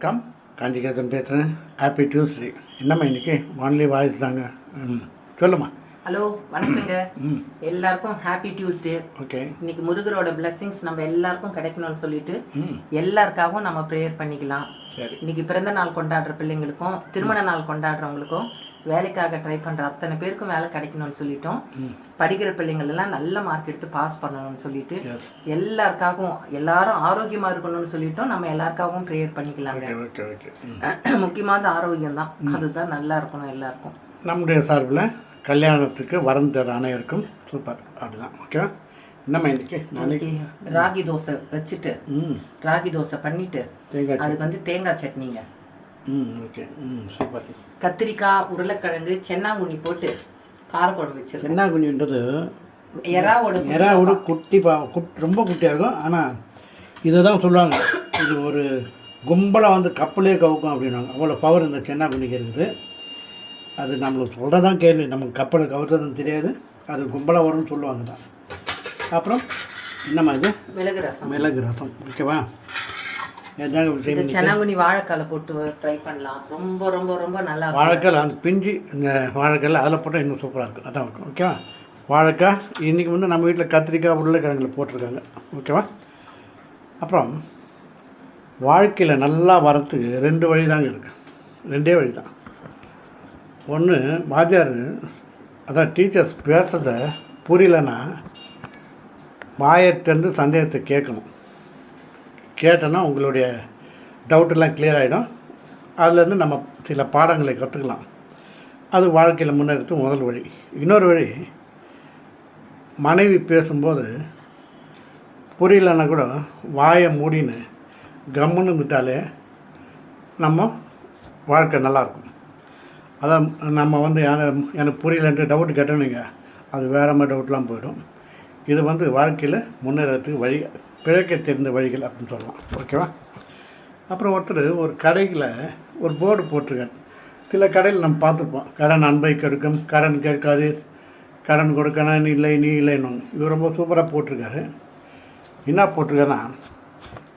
வணக்கம். காஞ்சிகேசன் பேசுகிறேன். Happy Tuesday. என்னம்மா இன்றைக்கி ஒன்லி வாய்ஸ் தாங்க. சொல்லுமா. ஹலோ, வணக்கங்க. எல்லாருக்கும் ஹாப்பி டியூஸ்டே. ஓகே. இன்னைக்கு முருகரோட பிளெஸிங்ஸ் நம்ம எல்லாருக்கும் கிடைக்கணும்னு சொல்லிட்டு எல்லாருக்காகவும் நம்ம ப்ரேயர் பண்ணிக்கலாம். இன்னைக்கு பிறந்த நாள் கொண்டாடுற பிள்ளைங்களுக்கும் திருமண நாள் கொண்டாடுறவங்களுக்கும் வேலைக்காக ட்ரை பண்ணுற அத்தனை பேருக்கும் வேலை கிடைக்கணும்னு சொல்லிட்டோம். படிக்கிற பிள்ளைங்கள் எல்லாம் நல்ல மார்க் எடுத்து பாஸ் பண்ணணும்னு சொல்லிட்டு எல்லாருக்காகவும் எல்லாரும் ஆரோக்கியமாக இருக்கணும்னு சொல்லிட்டோம். நம்ம எல்லாருக்காகவும் ப்ரேயர் பண்ணிக்கலாங்க. முக்கியமான ஆரோக்கியம் தான், அதுதான் நல்லா இருக்கணும் எல்லாருக்கும். நம்முடைய சார்பில் கல்யாணத்துக்கு வரம் தர அனைவருக்கும் சூப்பர். அப்படிதான். ஓகேவா. என்னம்மா இன்னைக்கு ராகி தோசை வச்சுட்டு ராகி தோசை பண்ணிட்டு அதுக்கு தேங்காய் சட்னிங்க. ஓகே. சூப்பர். கத்திரிக்காய், உருளைக்கிழங்கு, சென்னாங்குண்ணி போட்டு காரக்குழம்பு வச்சிருக்கேன். சென்னாங்குண்ணின்றது எறாவோட குட்டி ரொம்ப குட்டியாக இருக்கும். ஆனால் இதை தான் சொல்லுவாங்க, இது ஒரு கும்பலாக கப்பலே கவுக்கும் அப்படின்னாங்க. அவ்வளோ பவர் இந்த சென்னாங்குண்ணிக்கு இருக்குது. அது நம்மளுக்கு சொல்கிறதான் கேள்வி, நமக்கு கப்பலை கவுறதுன்னு தெரியாது. அது கும்பலாக வரும்னு சொல்லுவாங்க தான். அப்புறம் என்னம்மா இது? மிளகு ரசம். ஓகேவா. சென்னாங்குண்ணி வாழைக்காலை போட்டு ட்ரை பண்ணலாம். ரொம்ப ரொம்ப ரொம்ப நல்லா வாழைக்கால் அந்த பிஞ்சு இந்த வாழைக்கால் அதில் போட்டால் இன்னும் சூப்பராக இருக்கும். அதான் இருக்கும். ஓகேவா. வாழைக்காய் இன்றைக்கி நம்ம வீட்டில் கத்திரிக்காய் உருளைக்கிழங்கில் போட்டிருக்காங்க. ஓகேவா. அப்புறம் வாழ்க்கையில் நல்லா வரத்துக்கு 2 வழி தாங்க இருக்குது. 2 வழி தான். ஒன்று, வாத்தியார் அதான் டீச்சர்ஸ் பேசுகிறத புரியலன்னா வாயத்திலேருந்து சந்தேகத்தை கேட்கணும். கேட்டோன்னா உங்களுடைய டவுட்டெல்லாம் கிளியர் ஆகிடும். அதுலேருந்து நம்ம சில பாடங்களை கற்றுக்கலாம். அது வாழ்க்கையில் முன்னேறது முதல் வழி. இன்னொரு வழி, மனைவி பேசும்போது புரியலன்னா கூட வாயை மூடின்னு கம்முன்னு இருந்துட்டாலே நம்ம வாழ்க்கை நல்லாயிருக்கும். அதான் நம்ம எனக்கு புரியலன்ட்டு டவுட்டு கேட்டோன்னீங்க, அது வேறு மாதிரி டவுட்லாம் போயிடும். இது வாழ்க்கையில் முன்னேறதுக்கு வழி, பிழைக்க தெரிந்த வழிகள் அப்படின்னு சொல்லலாம். ஓகேவா. அப்புறம் ஒருத்தர் ஒரு கடையில் ஒரு போர்டு போட்டிருக்காரு. சில கடையில் நம்ம பார்த்துருப்போம், கடன் அன்பை கெடுக்கும், கடன் கேட்காது, கடன் கொடுக்கணும், இல்லை நீ இல்லைன்னு. இவர் ரொம்ப சூப்பராக போட்டிருக்காரு. என்ன போட்டிருக்காருன்னா,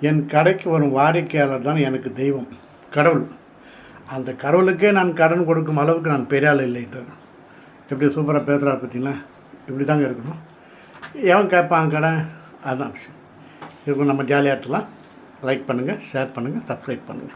என் கடைக்கு வரும் வாடிக்கையாளர் தான் எனக்கு தெய்வம், கடவுள். அந்த கடவுளுக்கே நான் கடன் கொடுக்கும் அளவுக்கு நான் பெரிய ஆள் இல்லைன்றார். எப்படி சூப்பராக பேசுகிறார் பார்த்தீங்களா. இப்படி தாங்க இருக்கணும். எவன் கேட்பான் கடன், அதுதான் விஷயம். இதுக்கு நம்ம ஜாலியாக இருக்கலாம். லைக் பண்ணுங்கள், ஷேர் பண்ணுங்கள், சப்ஸ்கிரைப் பண்ணுங்கள்.